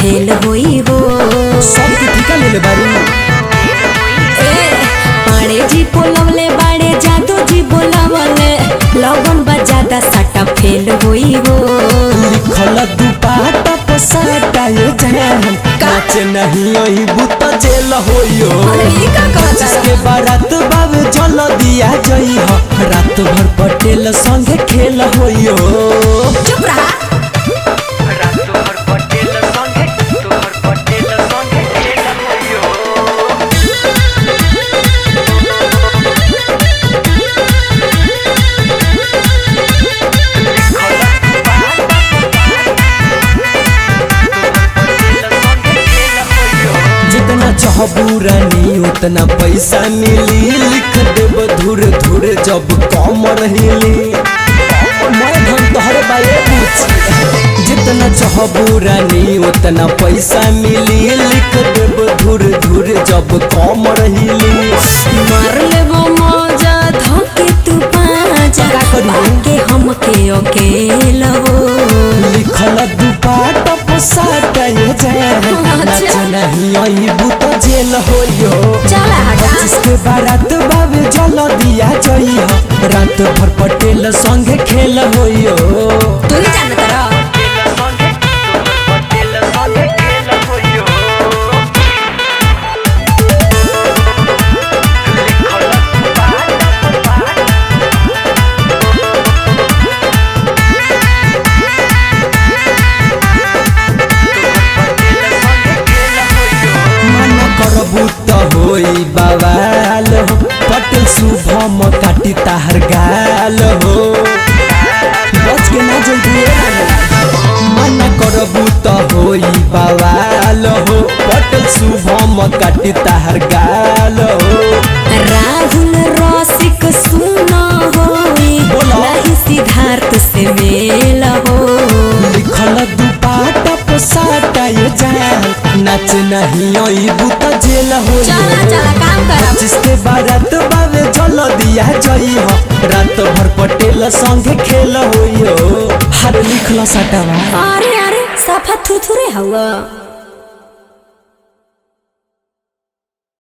Fail होई हो। सब के ठिका ले ले बारू। पाड़े जी बोलवले बाड़े जादू जी बोलवले लगन बजादा सटा फेल होई हो। लिखल दुपाटा पसाटा ये जान काच नहीं ओही बुत जेल होइयो। जिसके बारात बावे जल दिया जई हो रात भर पटेल संगे खेल होइयो। चुप रहा। जितना चाहबू रानी उतना पैसा मिली। लिख देब धुर धुर जब कम रहिली मैं धन तोहरे बाए पूछ। जितना चाहबू रानी उतना पैसा मिली। लिख देब धुर धुर जब कम रहिली। मार लेबो मौजा धोके तू पाजा के हमके अकेला हो। लिखल दुपाटा पसाटा ये जान नाच नहीं आई बुत जेल होइयो। चला हटा। जिसके बारात बावे जल दिया जई हो रात भर पटेल संगे खेल होइयो। तू ही जानत रह। होई बवाल हो पटेल शुभम काटी ताहर गाल हो। बच के ना जइबू मना करबू त होई बवाल हो पटेल शुभम काटी ताहर गाल हो। राहुल रसिक सुना होई नहीं सिद्धार्थ से मेल हो। लिखल दुपाटा पसाटा ये जान नाच नहीं आई बुत जेल हो। चला चला काम कर। जिसके बारात बावे जल दिया जई हो रात भर पटेल संगे खेल होइयो। हर लिखल सटावा। अरे अरे सफा थुथुरे हवा।